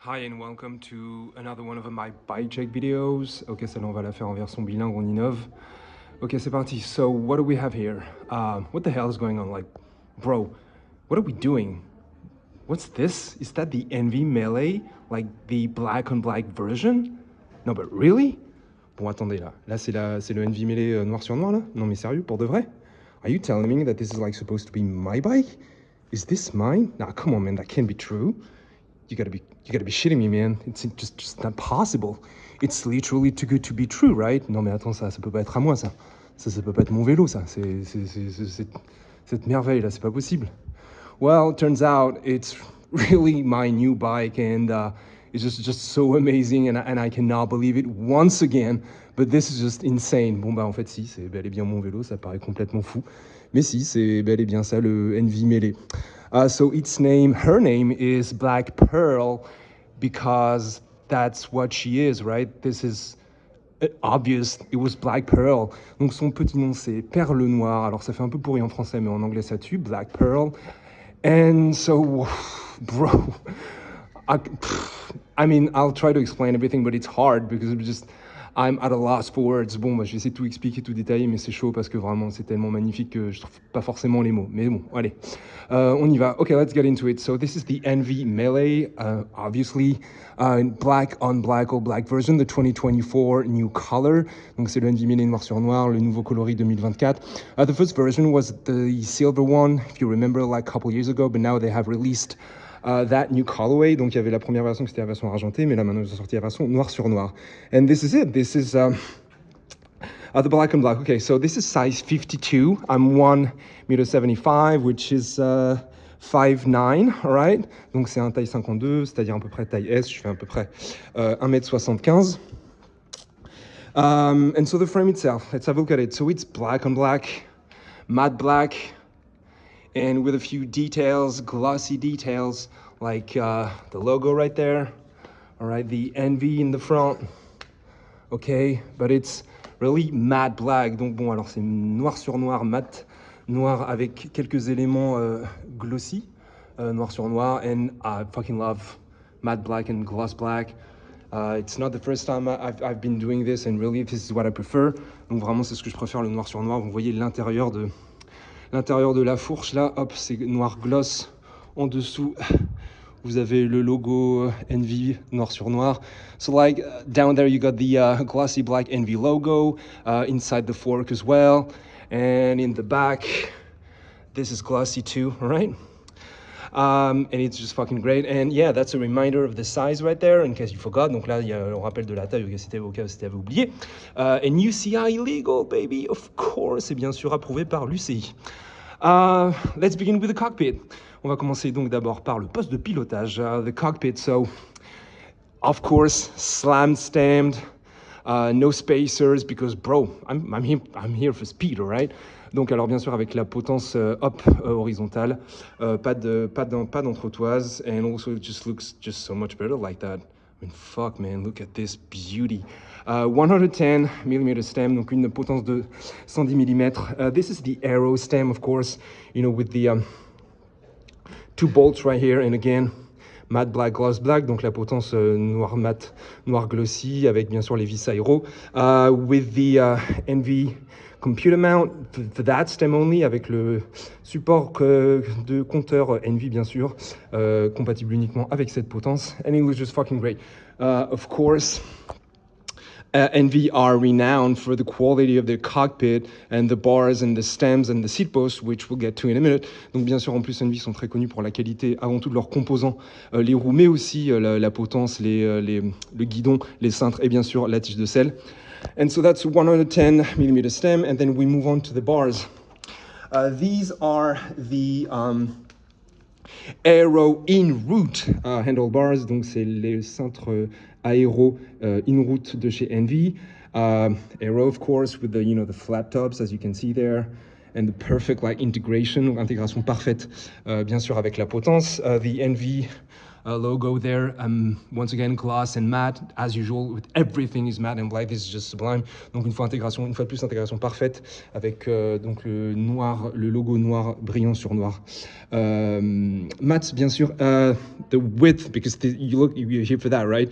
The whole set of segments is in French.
Hi and welcome to another one of my bike check videos. Ok, celle-là on va la faire en version bilingue, on innove. Ok, c'est parti. So what do we have here? What the hell is going on? Like, bro, what are we doing? What's this? Is that the ENVE MELEE? Like the black on black version? No, but really? Bon, attendez là. Là, c'est le ENVE MELEE noir sur noir là? Non mais sérieux, pour de vrai? Are you telling me that this is like supposed to be my bike? Is this mine? Nah, come on man, that can't be true. You gotta be shitting me, man. It's just not possible. It's literally too good to be true, right? Non mais attends, ça peut pas être à moi, ça. Ça peut pas être mon vélo, ça. C'est cette merveille là, c'est pas possible. Well, it turns out it's really my new bike, and it's just so amazing, and I cannot believe it once again. But this is just insane. Bon bah en fait si, c'est bel et bien mon vélo, ça paraît complètement fou. Mais si, c'est bel et bien ça, le ENVE MELEE. So her name is Black Pearl because that's what she is, right? This is obvious, it was Black Pearl. Donc son petit nom c'est Perle Noire. Alors ça fait un peu pourri en français, mais en anglais ça tue, Black Pearl. And so, bro, I mean, I'll try to explain everything, but it's hard because I'm at a loss for words. Bon, bah, je vais essayer de tout expliquer, tout détailler, mais c'est chaud parce que vraiment, c'est tellement magnifique que je trouve pas forcément les mots. Mais bon, allez, on y va. Okay, let's get into it. So this is the ENVE MELEE, obviously, black on black or black version, the 2024 new color. Donc c'est le ENVE MELEE noir sur noir, le nouveau coloris 2024. The first version was the silver one, if you remember, like a couple years ago, but now they have released that new colorway. Donc il y avait la première version qui c'était la version argentée, mais là maintenant ils ont sorti la version noir sur noir. And this is it. This is the black and black. Okay, so this is size 52. I'm 1,75 m, which is 5'9", all right? Donc c'est un taille 52, c'est-à-dire à peu près taille S. Je fais à peu près 1,75 m. And so the frame itself, let's have a look at it. So it's black on black, matte black, and with a few details, glossy details, like the logo right there, all right, the ENVE in the front, okay, but it's really matte black. Donc bon, alors c'est noir sur noir, matte noir avec quelques éléments glossy, noir sur noir, and I fucking love matte black and gloss black. It's not the first time I've been doing this, and really this is what I prefer. Donc vraiment c'est ce que je préfère, le noir sur noir. Vous voyez l'intérieur de la fourche là, hop, c'est noir gloss. En dessous, vous avez le logo ENVE noir sur noir. So like down there you got the glossy black ENVE logo, inside the fork as well, and in the back this is glossy too, all right? And it's just fucking great. And yeah, that's a reminder of the size right there, in case you forgot. Donc là, il y a le rappel de la taille, au cas où c'était oublié. And UCI legal, baby, of course, et bien sûr approuvé par l'UCI. Let's begin with the cockpit. On va commencer donc d'abord par le poste de pilotage, the cockpit. So, of course, slam stamped, no spacers, because bro, I'm here for speed, all right? Donc alors bien sûr avec la potence horizontale, pas d'entretoise, and also it just looks just so much better like that. I mean, fuck man, look at this beauty. 110 mm stem, donc une potence de 110 mm. This is the Aero stem, of course, you know, with the two bolts right here, and again, matte black, gloss black, donc la potence noir mat, noir glossy, avec bien sûr les vis Aero. With the ENVE computer mount for that stem only, avec le support de compteur ENVE bien sûr, compatible uniquement avec cette potence, and it was just fucking great. Of course, ENVE are renowned for the quality of their cockpit and the bars and the stems and the seat posts, which we'll get to in a minute. Donc bien sûr, en plus, ENVE sont très connus pour la qualité avant tout de leurs composants, les roues, mais aussi la potence, le guidon, les cintres et bien sûr la tige de selle. And so that's 110 mm stem, and then we move on to the bars. These are the Aero in-route handlebars, donc c'est les cintres Aero in-route de chez ENVE. Aero, of course, with the, you know, the flat tops, as you can see there, and the perfect like integration, donc intégration parfaite, bien sûr avec la potence. The ENVE logo there. Once again, gloss and matte, as usual, with everything is matte and black. This is just sublime. Donc une fois de plus, intégration parfaite avec donc le noir, le logo noir brillant sur noir. Matte, bien sûr. The width, because you're here for that, right?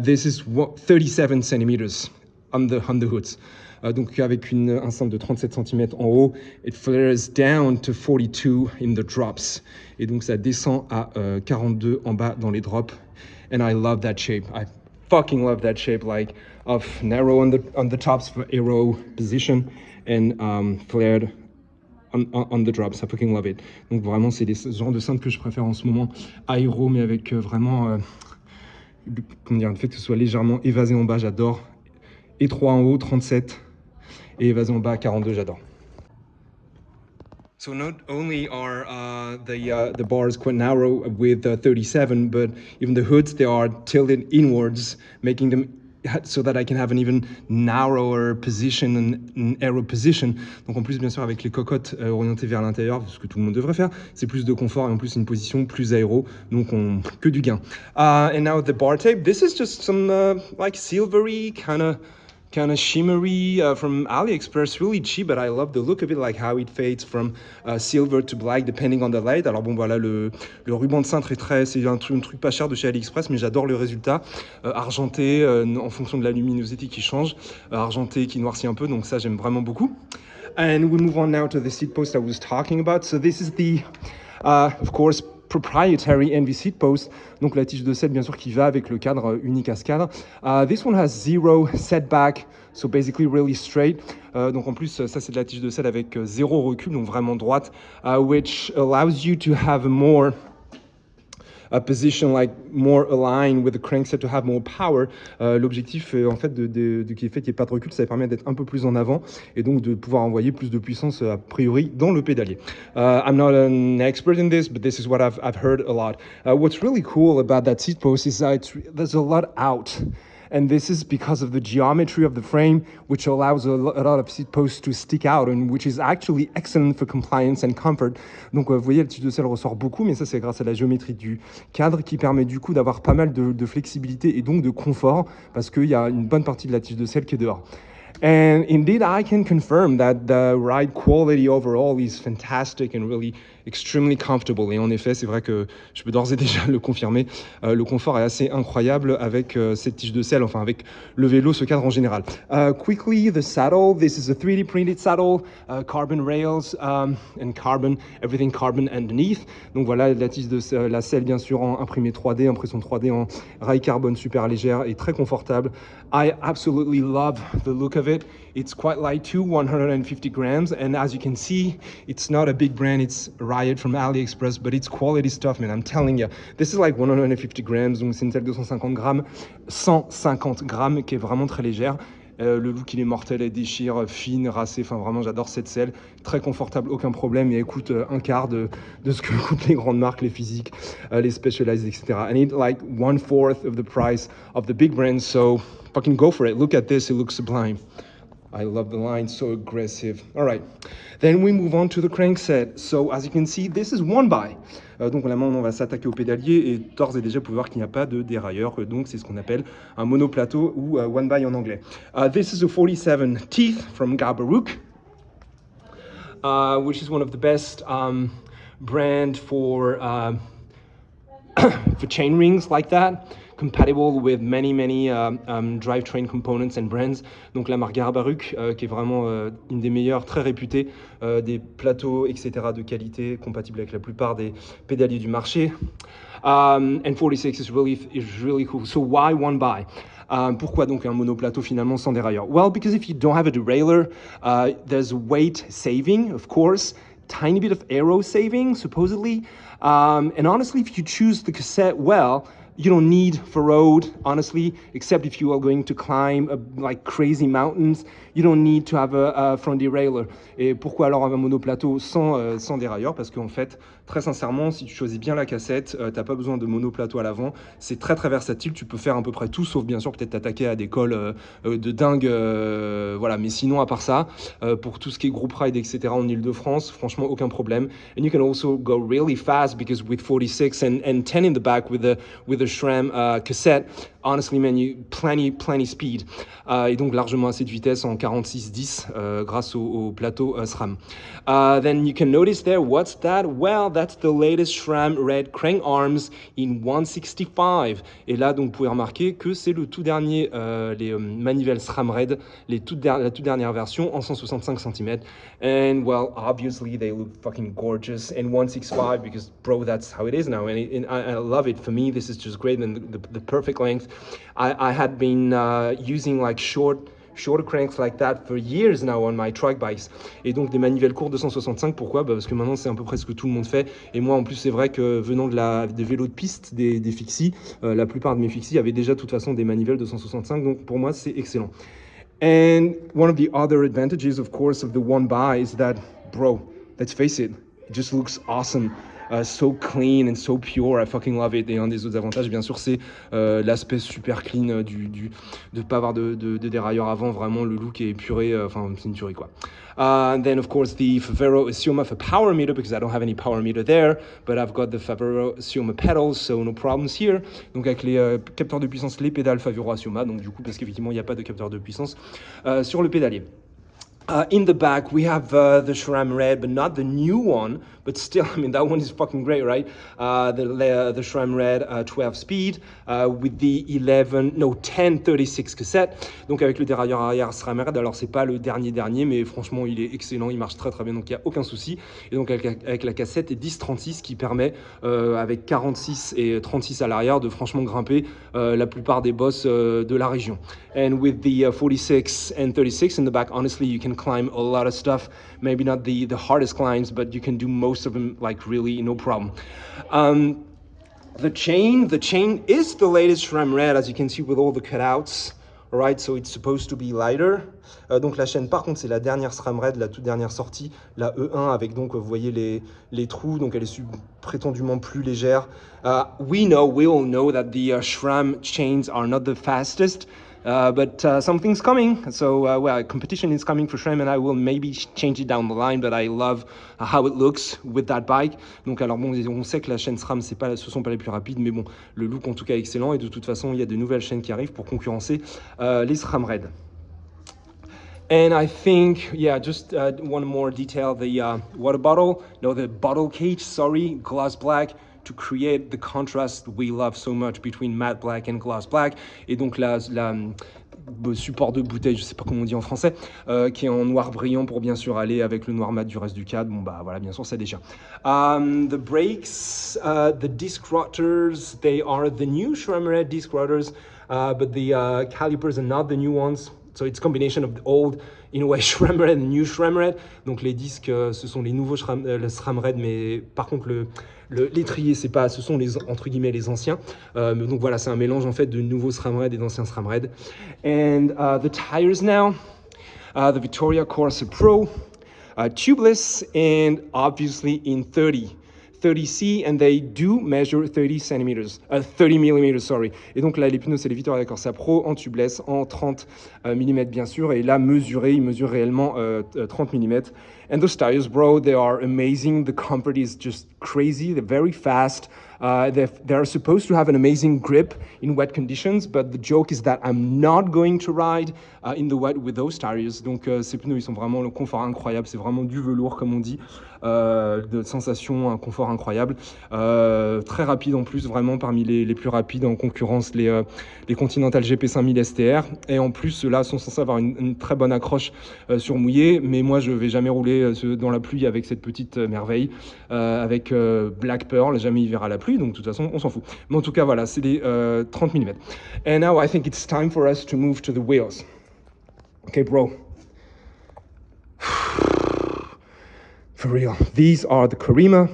This is 37 centimeters on the hoods. Donc avec un centre de 37 cm en haut, it flares down to 42 in the drops. Et donc ça descend à 42 en bas dans les drops. And I love that shape. I fucking love that shape, like of narrow on the tops for Aero position and flared on the drops. I fucking love it. Donc vraiment c'est ce genre de cintre que je préfère en ce moment. Aero, mais avec vraiment comment dire, le fait que ce soit légèrement évasé en bas, j'adore. Étroit en haut, 37. Et évasé en bas, 42, j'adore. So not only are the bars quite narrow with 37, but even the hoods, they are tilted inwards, making them so that I can have an even narrower position, an aero position. Donc en plus, bien sûr, avec les cocottes orientées vers l'intérieur, ce que tout le monde devrait faire, c'est plus de confort et en plus une position plus aéro, donc que du gain. And now the bar tape, this is just some like silvery kind of shimmery from AliExpress, really cheap, but I love the look of it, like how it fades from silver to black depending on the light. Alors bon, voilà, le ruban de cintre c'est un truc pas cher de chez AliExpress, mais j'adore le résultat. Argenté en fonction de la luminosité qui change, argenté qui noircit un peu, donc ça j'aime vraiment beaucoup. And we move on now to the seat post I was talking about. So this is the, of course, proprietary ENVE seat post, donc la tige de selle bien sûr qui va avec le cadre unique à ce cadre. This one has 0 setback, so basically really straight. Donc en plus ça c'est de la tige de selle avec 0 recul, donc vraiment droite, which allows you to have more a position like more aligned with the crankset to have more power. L'objectif en fait de qu'il n'y ait pas de recul, ça permet d'être un peu plus en avant et donc de pouvoir envoyer plus de puissance a priori dans le pédalier. I'm not an expert in this, but this is what I've heard a lot. What's really cool about that seat post is that there's a lot out. And this is because of the geometry of the frame, which allows a lot of seat posts to stick out, and which is actually excellent for compliance and comfort. Donc vous voyez, le tige de selle ressort beaucoup, mais ça c'est grâce à la géométrie du cadre qui permet du coup d'avoir pas mal de flexibilité et donc de confort, parce qu'il y a une bonne partie de la tige de selle qui est dehors. And indeed, I can confirm that the ride quality overall is fantastic and really extremely comfortable. Et en effet, c'est vrai que je peux d'ores et déjà le confirmer. Le confort est assez incroyable avec cette tige de selle, enfin avec le vélo, ce cadre en général. Quickly, the saddle. This is a 3D printed saddle, carbon rails and carbon, everything carbon underneath. Donc voilà, la tige de la selle bien sûr en imprimé 3D, impression 3D en rail carbone super légère et très confortable. I absolutely love the look of it. It's quite light too, 150 grams, and as you can see, it's not a big brand, it's Riot from AliExpress, but it's quality stuff, man, I'm telling you. This is like 150 grams, donc c'est une selle de 150 grammes, 150 grammes, qui est vraiment très légère. Le look, il est mortel, elle déchire, fine, racée, enfin vraiment, j'adore cette selle. Très confortable, aucun problème, et elle coûte un quart de ce que coûtent les grandes marques, les physiques, les Specialized, etc. And it like 1/4 of the price of the big brands, so fucking go for it. Look at this, it looks sublime. I love the line, so aggressive. All right, then we move on to the crankset. So as you can see, this is one by. Donc là, on va s'attaquer au pédalier et d'ores et déjà, vous pouvez voir qu'il n'y a pas de dérailleur. Donc c'est ce qu'on appelle un monoplateau ou one by en anglais. This is a 47 teeth from Gabarouk, which is one of the best brand for chain rings like that. Compatible with many drivetrain components and brands. Donc la marque Gabarouk, qui est vraiment une des meilleures, très réputée, des plateaux, etc. de qualité, compatible avec la plupart des pédaliers du marché. And 46 is really cool. So why one by? Pourquoi donc un monoplateau finalement sans dérailleur? Well, because if you don't have a derailleur, there's weight saving, of course, tiny bit of aero saving, supposedly. And honestly, if you choose the cassette well, You don't need for road, honestly, except if you are going to climb like crazy mountains. You don't need to have a front derailleur. Et pourquoi alors un monoplateau sans dérailleur? Parce qu'en fait, très sincèrement, si tu choisis bien la cassette, t'as pas besoin de monoplateau à l'avant. C'est très très versatile. Tu peux faire à peu près tout, sauf bien sûr peut-être t'attaquer à des cols de dingue. Voilà, mais sinon à part ça, pour tout ce qui est group ride, etc. en Île-de-France, franchement aucun problème. And you can also go really fast because with 46 and 10 in the back with the SRAM cassette, honestly man, plenty speed. Et donc largement assez de vitesse en 46-10 grâce au plateau SRAM. Then you can notice there, what's that? Well, that's the latest SRAM RED crank arms in 165. Et là, donc, vous pouvez remarquer que c'est le tout dernier, les manivelles SRAM RED, la toute dernière version en 165 cm. And well, obviously they look fucking gorgeous. And 165 because, bro, that's how it is now. And I love it. For me, this is just great and the perfect length. I had been using like shorter cranks like that for years now on my track bikes. Et donc des manivelles courtes de 165, pourquoi? Parce que maintenant c'est un peu près ce que tout le monde fait. Et moi en plus c'est vrai que venant des vélos de piste, des fixie, la plupart de mes fixie avaient déjà de toute façon des manivelles de 165, donc pour moi c'est excellent. And one of the other advantages of course of the one buy is that, bro, let's face it just looks awesome. So clean and so pure, I fucking love it. Et un des autres avantages, bien sûr, c'est l'aspect super clean de pas avoir de dérailleur avant. Vraiment, le look est épuré. Enfin, c'est une tuerie, quoi. And then, of course, the Favero Isioma for power meter, because I don't have any power meter there, but I've got the Favero Isioma pedals, so no problems here. Donc, avec les capteurs de puissance, les pédales Favero Isioma. Donc, du coup, parce qu'effectivement, il n'y a pas de capteur de puissance sur le pédalier. In the back, we have the SRAM RED, but not the new one. But still, I mean, that one is fucking great, right? The SRAM RED 12 speed with the 1036 cassette. Donc avec le dérailleur arrière SRAM RED. Alors c'est pas le dernier, mais franchement, il est excellent. Il marche très très bien, donc il n'y a aucun souci. Et donc avec la cassette 1036 qui permet avec 46 et 36 à l'arrière de franchement grimper la plupart des bosses de la région. And with the 46 and 36 in the back, honestly, you can climb a lot of stuff. Maybe not the hardest climbs, but you can do most of them like really no problem. The chain is the latest SRAM RED, as you can see with all the cutouts. All right, so it's supposed to be lighter. Donc la chaîne, par contre, c'est la dernière SRAM RED, la toute dernière sortie, la E1 avec donc, vous voyez les trous, donc elle est prétendument plus légère. We all know that the SRAM chains are not the fastest. But something's coming, so competition is coming for SRAM, and I will maybe change it down the line. But I love how it looks with that bike. Donc alors bon, on sait que la chaîne SRAM, ce sont pas les plus rapides, mais bon, le look en tout cas est excellent. Et de toute façon, il y a de nouvelles chaînes qui arrivent pour concurrencer les SRAM RED. And I think, yeah, just one more detail, the water bottle, the bottle cage, sorry, gloss black, to create the contrast we love so much between matte black and gloss black. Et donc le support de bouteille, je sais pas comment on dit en français, qui est en noir brillant pour bien sûr aller avec le noir mat du reste du cadre. Bon bah voilà, bien sûr ça déchire. The brakes, the disc rotors, they are the new SRAM RED disc rotors, but the calipers are not the new ones. So it's a combination of the old, in a way, SRAM RED and new SRAM RED. Donc les disques, ce sont les nouveaux SRAM RED, mais par contre l'étrier, ce sont entre guillemets les anciens. Donc voilà, c'est un mélange en fait de nouveaux SRAM RED et d'anciens SRAM RED. And the tires now, the Victoria Corsa Pro, tubeless and obviously in 30C, and they do measure 30 millimeters, sorry. Et donc là, les pneus, c'est les Victoria Corsa Pro en tubeless, en 30 mm bien sûr, et là, ils mesurent réellement 30 mm. And those tires, bro, they are amazing. The comfort is just crazy. They're very fast. They're supposed to have an amazing grip in wet conditions, but the joke is that I'm not going to ride in the wet with those tires. Donc ces pneus, ils sont vraiment le confort incroyable. C'est vraiment du velours, comme on dit, de sensation, un confort incroyable. Très rapide en plus, vraiment parmi les plus rapides en concurrence, les Continental GP5000 STR. Et en plus, ceux-là sont censés avoir une très bonne accroche sur mouillé, mais moi, je vais jamais rouler dans la pluie avec cette petite merveille, avec Black Pearl, jamais il verra la pluie, donc de toute façon on s'en fout. Mais en tout cas voilà, c'est des 30 mm. And now I think it's time for us to move to the wheels. Okay bro, for real, these are the Corima,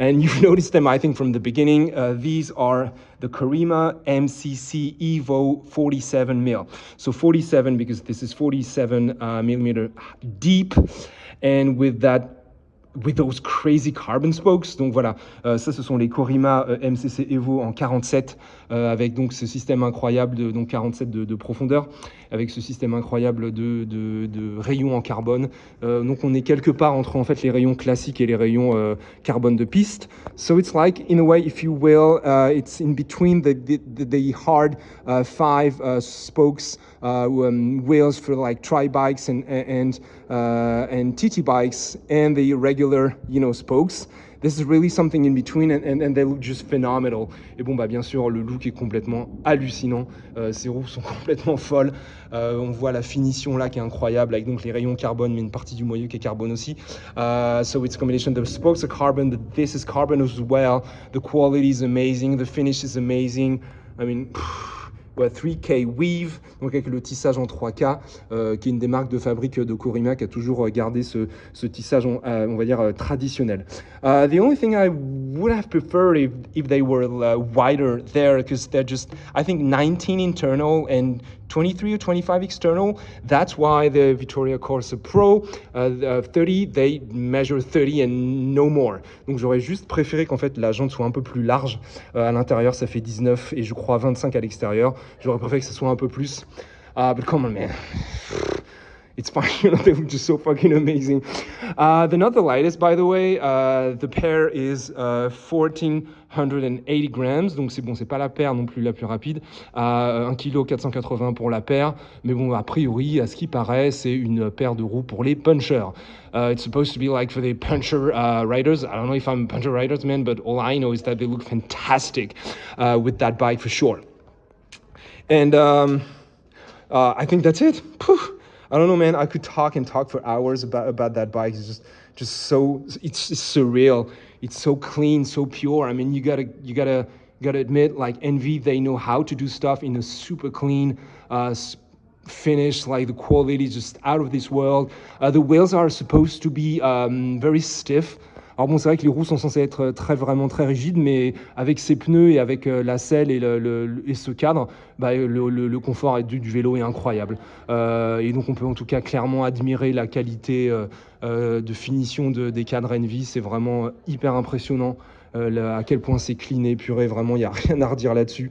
And you've noticed them, I think, from the beginning. These are the Corima MCC Evo 47 mil. So 47 because this is 47 millimeter deep, and with those crazy carbon spokes. Donc voilà, ça ce sont les Corima MCC Evo en 47 avec donc ce système incroyable de donc 47 de profondeur, avec ce système incroyable de rayons en carbone. Donc on est quelque part entre en fait les rayons classiques et les rayons carbone de piste. So it's like, in a way, if you will, it's in between the hard 5 spokes wheels for like tri bikes and TT bikes and the regular, spokes. This is really something in between, and they look just phenomenal. Et bon, bah bien sûr, le look est complètement hallucinant. Ces roues sont complètement folles. On voit la finition là qui est incroyable, avec donc les rayons carbone, mais une partie du moyeu qui est carbone aussi. So it's a combination. The spokes are carbon, this is carbon as well. The quality is amazing, the finish is amazing. I mean, 3K Weave, donc avec le tissage en 3K, qui est une des marques de fabrique de Corima qui a toujours gardé ce tissage, on va dire, traditionnel. The only thing I would have preferred if they were wider there, because they're just, I think, 19 internal and 23 or 25 external. That's why the Vittoria Corsa Pro 30, they measure 30 and no more. Donc j'aurais juste préféré qu'en fait la jante soit un peu plus large. À l'intérieur, ça fait 19 et je crois 25 à l'extérieur. J'aurais préféré que ce soit un peu plus. But come on, man. It's fine, they look just so fucking amazing. They're not the lightest, by the way. The pair is 1480 grams, donc c'est bon, c'est pas la paire non plus la plus rapide. 1 kg 480 pour la paire, mais bon, a priori, à ce qui paraît, c'est une paire de roues pour les punchers. It's supposed to be like for the puncher riders. I don't know if I'm puncher riders, man, but all I know is that they look fantastic with that bike for sure. And I think that's it. I don't know, man. I could talk for hours about that bike. It's just so, it's surreal. It's so clean, so pure. I mean, you gotta admit, like ENVE, they know how to do stuff in a super clean finish. Like the quality is just out of this world. The wheels are supposed to be very stiff. Alors bon, c'est vrai que les roues sont censées être vraiment très rigides, mais avec ces pneus et avec la selle et ce cadre, bah, le confort du vélo est incroyable. Et donc on peut en tout cas clairement admirer la qualité de finition des cadres ENVE. C'est vraiment hyper impressionnant à quel point c'est clean et épuré. Vraiment, il n'y a rien à redire là-dessus.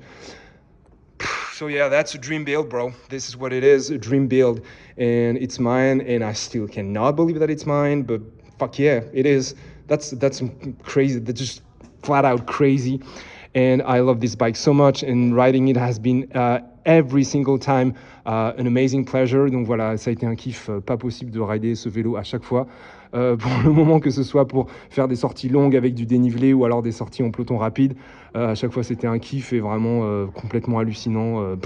So yeah, that's a dream build, bro. This is what it is, a dream build. And it's mine, and I still cannot believe that it's mine, but fuck yeah, it is. That's crazy. That's just flat out crazy. And I love this bike so much, and riding it has been every single time an amazing pleasure. Donc voilà, ça a été un kiff pas possible de rider ce vélo à chaque fois. Pour le moment, que ce soit pour faire des sorties longues avec du dénivelé ou alors des sorties en peloton rapide, à chaque fois c'était un kiff et vraiment complètement hallucinant.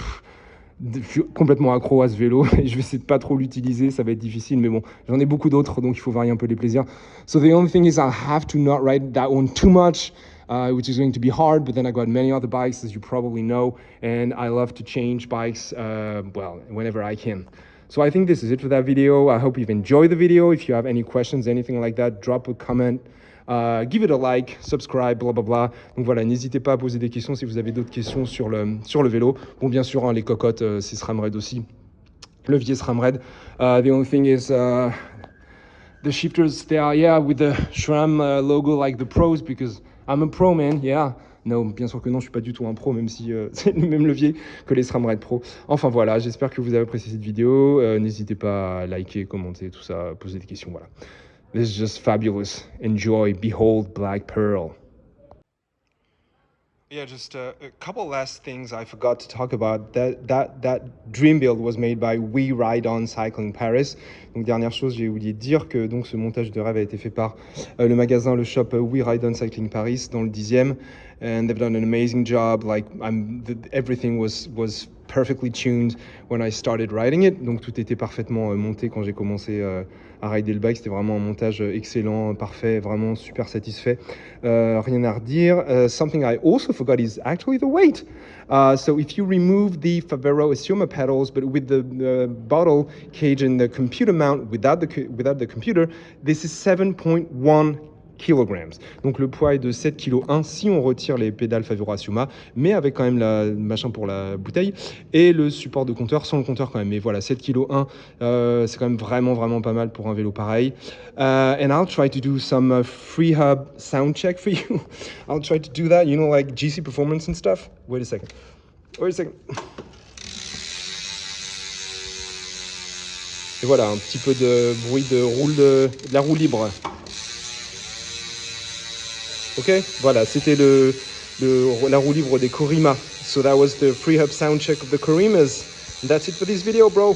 Je suis complètement accro à ce vélo et je vais essayer de pas trop l'utiliser, ça va être difficile, mais bon, j'en ai beaucoup d'autres, donc il faut varier un peu les plaisirs. So the only thing is I have to not ride that one too much, which is going to be hard, but then I got many other bikes, as you probably know, and I love to change bikes, well, whenever I can. So I think this is it for that video. I hope you've enjoyed the video. If you have any questions, anything like that, drop a comment. Give it a like, subscribe, bla bla bla. Donc voilà, n'hésitez pas à poser des questions si vous avez d'autres questions sur le vélo. Bon, bien sûr, hein, les cocottes, c'est SRAM RED aussi. Levier SRAM RED. The only thing is the shifters, they are, yeah, with the SRAM logo like the pros, because I'm a pro, man, yeah. Non, bien sûr que non, je suis pas du tout un pro, même si c'est le même levier que les SRAM RED Pro. Enfin voilà, j'espère que vous avez apprécié cette vidéo. N'hésitez pas à liker, commenter, tout ça, poser des questions, voilà. This is just fabulous. Enjoy, behold, Black Pearl. Yeah, just a couple last things I forgot to talk about. That dream build was made by WeRideOn Cycling Paris. Donc dernière chose, j'ai oublié de dire que donc ce montage de rêve a été fait par le magasin, le shop WeRideOn Cycling Paris dans le 10e, and they've done an amazing job. Like everything was perfectly tuned when I started riding it. Donc tout était parfaitement monté quand j'ai commencé à rider le bike. C'était vraiment un montage excellent, parfait, vraiment super satisfait. Rien à redire. Something I also forgot is actually the weight. So if you remove the Favero Asioma pedals, but with the bottle cage and the computer mount without the computer, this is 7.1 kilograms. Donc le poids est de 7,1 kg si on retire les pédales Favorasiuma, mais avec quand même la machin pour la bouteille et le support de compteur sans le compteur quand même. Mais voilà, 7,1 kg, c'est quand même vraiment pas mal pour un vélo pareil. And I'll try to do some free hub sound check for you. I'll try to do that, you know, like GC performance and stuff. Wait a second. Et voilà, un petit peu de bruit de la roue libre. Ok, voilà, c'était la roue libre des Corima. So that was the free hub sound check of the Corimas. And that's it for this video, bro.